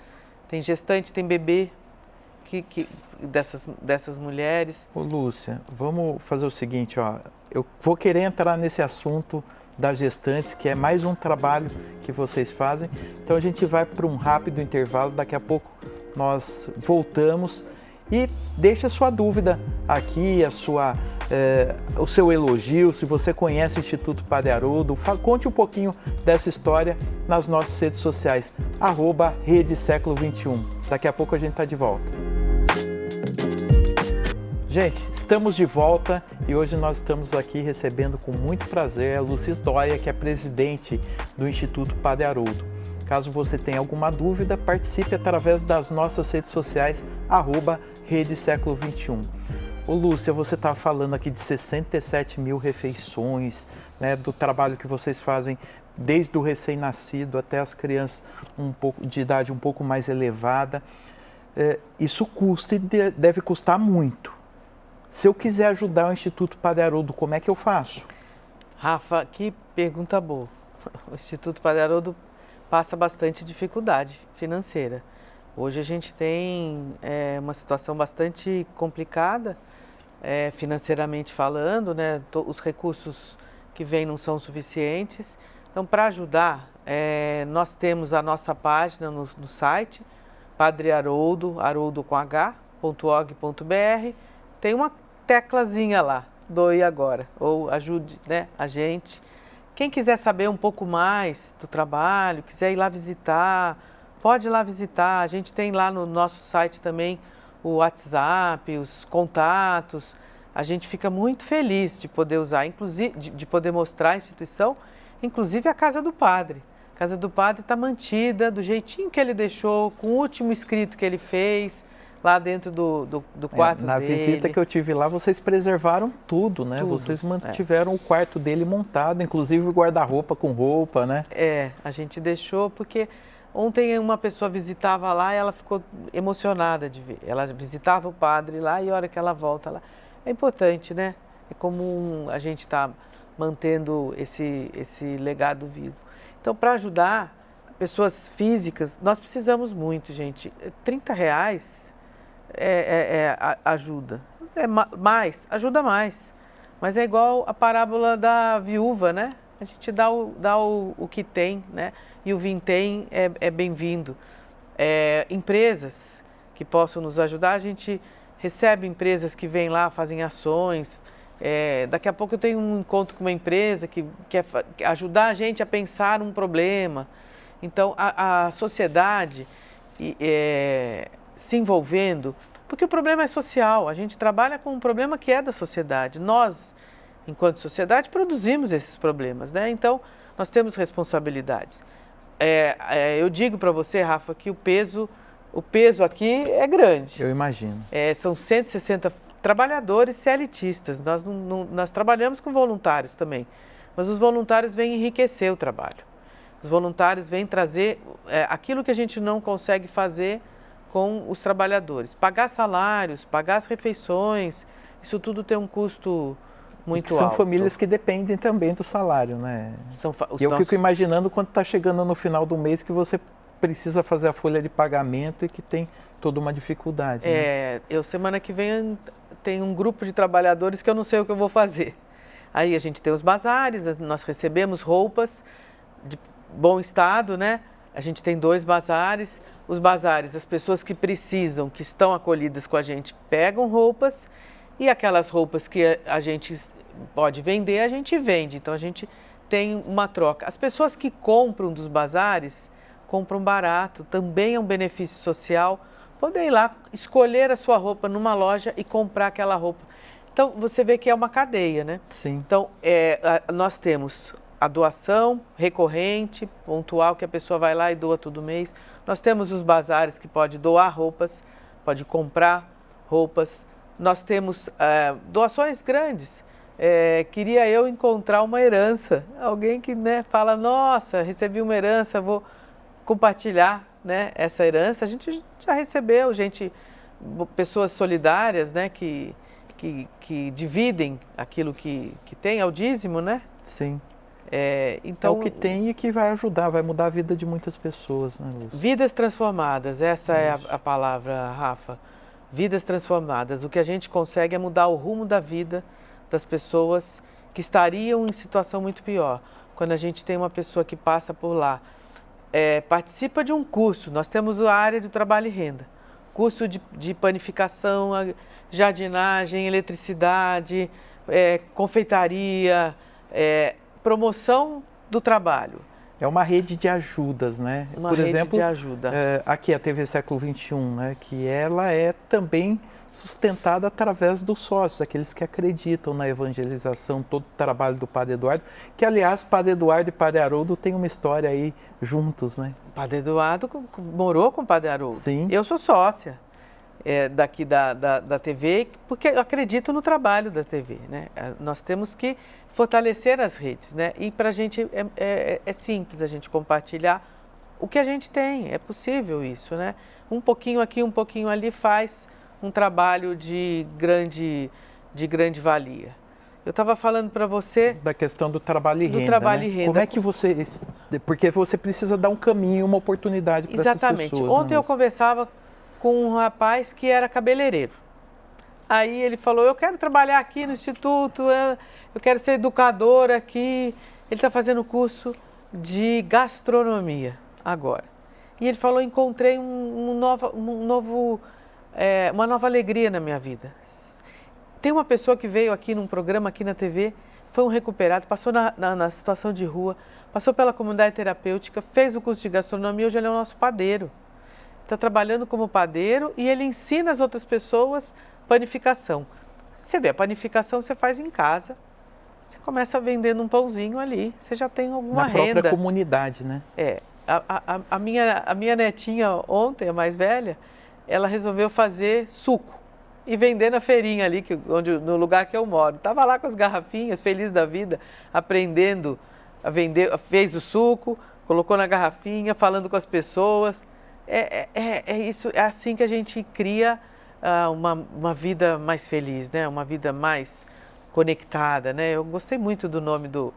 tem gestante, tem bebê dessas mulheres. Ô Lúcia, vamos fazer o seguinte, ó, eu vou querer entrar nesse assunto das gestantes, que é mais um trabalho que vocês fazem, então a gente vai para um rápido intervalo, daqui a pouco nós voltamos e deixa a sua dúvida aqui, a sua o seu elogio, se você conhece o Instituto Padre Haroldo, conte um pouquinho dessa história nas nossas redes sociais, @Rede Século XXI. Daqui a pouco a gente está de volta. Gente, estamos de volta e hoje nós estamos aqui recebendo com muito prazer a Lucis Dória, que é presidente do Instituto Padre Haroldo. Caso você tenha alguma dúvida, participe através das nossas redes sociais, @Rede Século XXI. Ô Lúcia, você está falando aqui de 67 mil refeições, né, do trabalho que vocês fazem desde o recém-nascido até as crianças de idade um pouco mais elevada. Isso custa e deve custar muito. Se eu quiser ajudar o Instituto Padre Haroldo, como é que eu faço? Rafa, que pergunta boa. O Instituto Padre Haroldo passa bastante dificuldade financeira. Hoje a gente tem uma situação bastante complicada, financeiramente falando, né? Os recursos que vêm não são suficientes. Então, para ajudar, nós temos a nossa página no site, Padre Haroldo, haroldo.org.br. Tem uma teclazinha lá, doe agora, ou ajude, né, a gente. Quem quiser saber um pouco mais do trabalho, quiser ir lá visitar, pode ir lá visitar. A gente tem lá no nosso site também o WhatsApp, os contatos. A gente fica muito feliz de poder usar, inclusive de poder mostrar a instituição, inclusive a Casa do Padre. A Casa do Padre está mantida do jeitinho que ele deixou, com o último escrito que ele fez, lá dentro do quarto dele. Na visita que eu tive lá, vocês preservaram tudo, né? Tudo, vocês mantiveram o quarto dele montado, inclusive o guarda-roupa com roupa, né? A gente deixou porque ontem uma pessoa visitava lá e ela ficou emocionada de ver. Ela visitava o padre lá e a hora que ela volta lá. É importante, né? É como a gente está mantendo esse legado vivo. Então, para ajudar pessoas físicas, nós precisamos muito, gente. R$30 ajuda. Ajuda mais. Mas é igual a parábola da viúva, né? A gente dá o que tem, né? E o vintém é bem-vindo. Empresas que possam nos ajudar, a gente recebe empresas que vêm lá, fazem ações. Daqui a pouco eu tenho um encontro com uma empresa que quer ajudar a gente a pensar um problema. Então, a sociedade se envolvendo, porque o problema é social, a gente trabalha com um problema que é da sociedade. Nós, enquanto sociedade, produzimos esses problemas, né? Então, nós temos responsabilidades. Eu digo para você, Rafa, que o peso aqui é grande. Eu imagino. São 160 trabalhadores CLTistas, nós trabalhamos com voluntários também, mas os voluntários vêm enriquecer o trabalho. Os voluntários vêm trazer aquilo que a gente não consegue fazer com os trabalhadores. Pagar salários, pagar as refeições, isso tudo tem um custo muito alto. São famílias que dependem também do salário, né? Fico imaginando quando está chegando no final do mês que você precisa fazer a folha de pagamento e que tem toda uma dificuldade. Né? Semana que vem tem um grupo de trabalhadores que eu não sei o que eu vou fazer. Aí a gente tem os bazares, nós recebemos roupas de bom estado, né? A gente tem 2 bazares. Os bazares, as pessoas que precisam, que estão acolhidas com a gente, pegam roupas e aquelas roupas que a gente pode vender, a gente vende. Então, a gente tem uma troca. As pessoas que compram dos bazares, compram barato, também é um benefício social. Poder ir lá, escolher a sua roupa numa loja e comprar aquela roupa. Então, você vê que é uma cadeia, né? Sim. Então, nós temos a doação recorrente, pontual, que a pessoa vai lá e doa todo mês. Nós temos os bazares que pode doar roupas, pode comprar roupas. Nós temos doações grandes. Queria eu encontrar uma herança. Alguém que, né, fala, nossa, recebi uma herança, vou compartilhar, né, essa herança. A gente já recebeu, pessoas solidárias, né, que dividem aquilo que tem, é o dízimo, né? Sim. Então, é o que tem e que vai ajudar, vai mudar a vida de muitas pessoas, né, Lúcia? Vidas transformadas, essa é a palavra, Rafa. Vidas transformadas. O que a gente consegue é mudar o rumo da vida das pessoas que estariam em situação muito pior. Quando a gente tem uma pessoa que passa por lá, participa de um curso, nós temos a área de trabalho e renda, curso de panificação, jardinagem, eletricidade, confeitaria, promoção do trabalho. É uma rede de ajudas, né? Uma Por rede exemplo, de ajuda. Aqui a TV Século XXI, né? Que ela é também sustentada através dos sócios, aqueles que acreditam na evangelização, todo o trabalho do Padre Eduardo, que aliás, Padre Eduardo e Padre Haroldo têm uma história aí juntos, né? O Padre Eduardo morou com o Padre Haroldo. Sim. Eu sou sócia daqui da TV, porque eu acredito no trabalho da TV, né? Nós temos que fortalecer as redes, né? E para a gente é simples a gente compartilhar o que a gente tem, é possível isso, né? Um pouquinho aqui, um pouquinho ali faz um trabalho de grande valia. Eu estava falando para você... Da questão do trabalho e renda, trabalho né? e renda. Como é que você... Porque você precisa dar um caminho, uma oportunidade para essas pessoas. Exatamente. Ontem eu conversava com um rapaz que era cabeleireiro. Aí ele falou, eu quero trabalhar aqui no Instituto, eu quero ser educador aqui. Ele está fazendo curso de gastronomia agora. E ele falou, encontrei uma nova alegria na minha vida. Tem uma pessoa que veio aqui num programa aqui na TV, foi um recuperado, passou na situação de rua, passou pela comunidade terapêutica, fez o curso de gastronomia, hoje ele é o nosso padeiro. Está trabalhando como padeiro e ele ensina as outras pessoas panificação. Você vê, a panificação você faz em casa, você começa vendendo um pãozinho ali, você já tem alguma renda. Na própria comunidade, né? A minha netinha ontem, a mais velha, ela resolveu fazer suco e vender na feirinha ali, no lugar que eu moro. Estava lá com as garrafinhas, feliz da vida, aprendendo a vender, fez o suco, colocou na garrafinha, falando com as pessoas. Isso, é assim que a gente cria uma vida mais feliz, né? Uma vida mais conectada, né? Eu gostei muito do nome do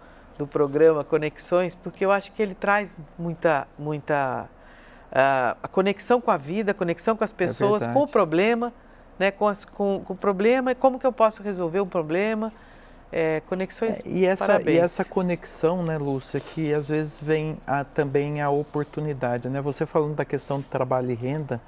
programa Conexões, porque eu acho que ele traz muita a conexão com a vida, a conexão com as pessoas, com o problema, né? Com o problema e como que eu posso resolver o problema. Conexões, e parabéns. essa conexão, né, Lúcia, que às vezes vem também a oportunidade, né? Você falando da questão do trabalho e renda,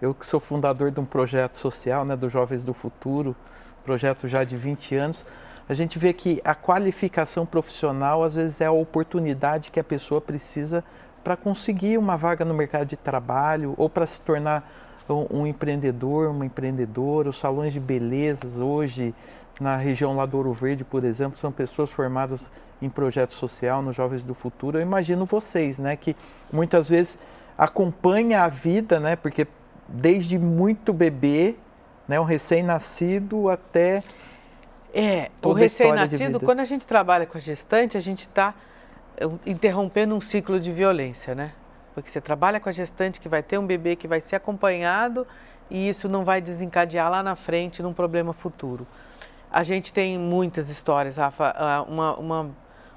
eu que sou fundador de um projeto social, né, dos Jovens do Futuro, projeto já de 20 anos, a gente vê que a qualificação profissional às vezes é a oportunidade que a pessoa precisa para conseguir uma vaga no mercado de trabalho ou para se tornar um empreendedor, uma empreendedora. Os salões de belezas hoje, na região lá do Ouro Verde, por exemplo, são pessoas formadas em projeto social, nos Jovens do Futuro. Eu imagino vocês, né, que muitas vezes acompanha a vida, né, porque desde muito bebê, né, um recém-nascido até o recém-nascido, quando a gente trabalha com a gestante, a gente está interrompendo um ciclo de violência, né? Porque você trabalha com a gestante que vai ter um bebê que vai ser acompanhado e isso não vai desencadear lá na frente num problema futuro. A gente tem muitas histórias, Rafa.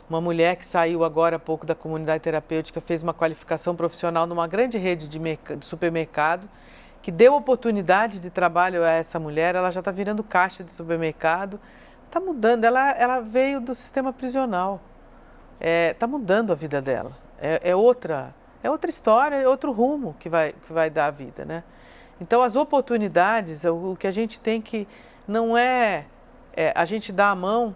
Uma mulher que saiu agora há pouco da comunidade terapêutica, fez uma qualificação profissional numa grande rede de supermercado, que deu oportunidade de trabalho a essa mulher, ela já está virando caixa de supermercado, está mudando, ela veio do sistema prisional, está mudando a vida dela, é outra história, é outro rumo que vai dar a vida, né? Então as oportunidades, o que a gente tem que, não é a gente dar a mão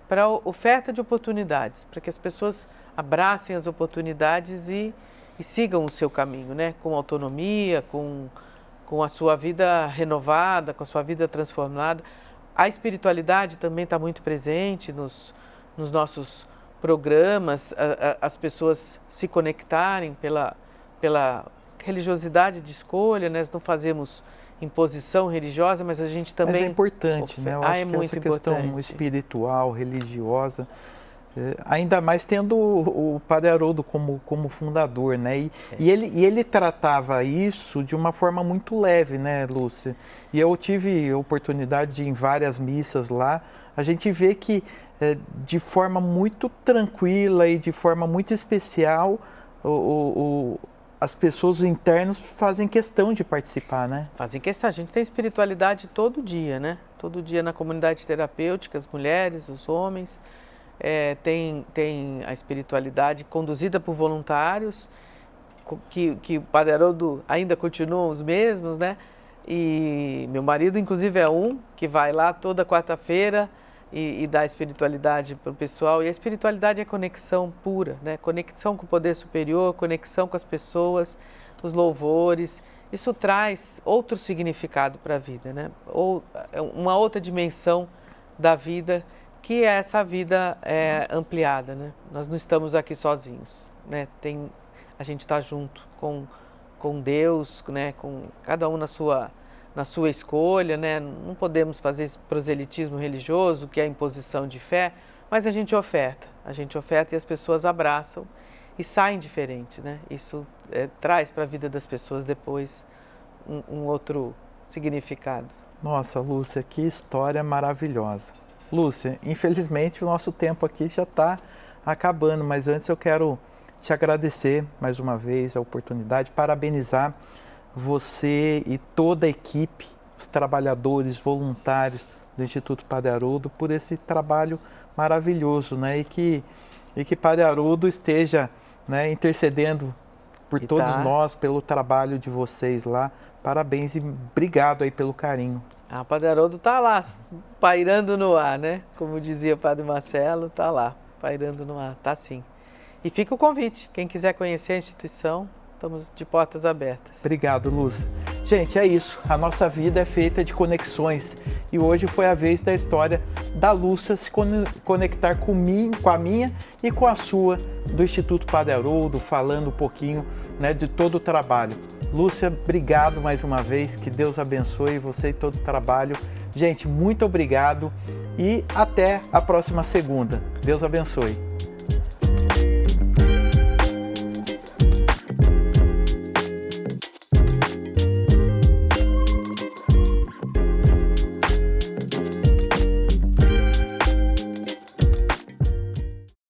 para a oferta de oportunidades, para que as pessoas abracem as oportunidades e sigam o seu caminho, né? Com autonomia, com a sua vida renovada, com a sua vida transformada. A espiritualidade também está muito presente nos nossos programas, as pessoas se conectarem pela religiosidade de escolha, né? Nós não fazemos imposição religiosa, mas a gente também... Mas é importante, né? Eu acho que muito essa questão espiritual, religiosa, ainda mais tendo o Padre Haroldo como fundador, né? E ele tratava isso de uma forma muito leve, né, Lúcia? E eu tive a oportunidade de ir em várias missas lá, a gente vê que de forma muito tranquila e de forma muito especial, as pessoas internas fazem questão de participar, né? Fazem questão. A gente tem espiritualidade todo dia, né? Todo dia na comunidade terapêutica, as mulheres, os homens. Tem a espiritualidade conduzida por voluntários, que o Padre Haroldo ainda continuam os mesmos, né? E meu marido, inclusive, é um que vai lá toda quarta-feira e da espiritualidade para o pessoal. E a espiritualidade é conexão pura, né? Conexão com o poder superior, conexão com as pessoas, os louvores. Isso traz outro significado para a vida, né? Ou uma outra dimensão da vida, que é essa vida ampliada, né? Nós não estamos aqui sozinhos, né? A gente está junto com Deus, né? Com cada um na sua escolha, né? Não podemos fazer esse proselitismo religioso, que é a imposição de fé, mas a gente oferta e as pessoas abraçam e saem diferentes, né? Isso traz para a vida das pessoas depois um outro significado. Nossa, Lúcia, que história maravilhosa. Lúcia, infelizmente o nosso tempo aqui já está acabando, mas antes eu quero te agradecer mais uma vez a oportunidade, parabenizar você e toda a equipe, os trabalhadores, voluntários do Instituto Padre Haroldo por esse trabalho maravilhoso, né? E que Padre Haroldo esteja, né, intercedendo por todos nós, pelo trabalho de vocês lá. Parabéns e obrigado aí pelo carinho. Padre Haroldo está lá, pairando no ar, né? Como dizia o Padre Marcelo, está lá, pairando no ar, está sim. E fica o convite, quem quiser conhecer a instituição, estamos de portas abertas. Obrigado, Lúcia. Gente, é isso. A nossa vida é feita de conexões. E hoje foi a vez da história da Lúcia se conectar com a minha e com a sua, do Instituto Padre Haroldo, falando um pouquinho, né, de todo o trabalho. Lúcia, obrigado mais uma vez. Que Deus abençoe você e todo o trabalho. Gente, muito obrigado e até a próxima segunda. Deus abençoe.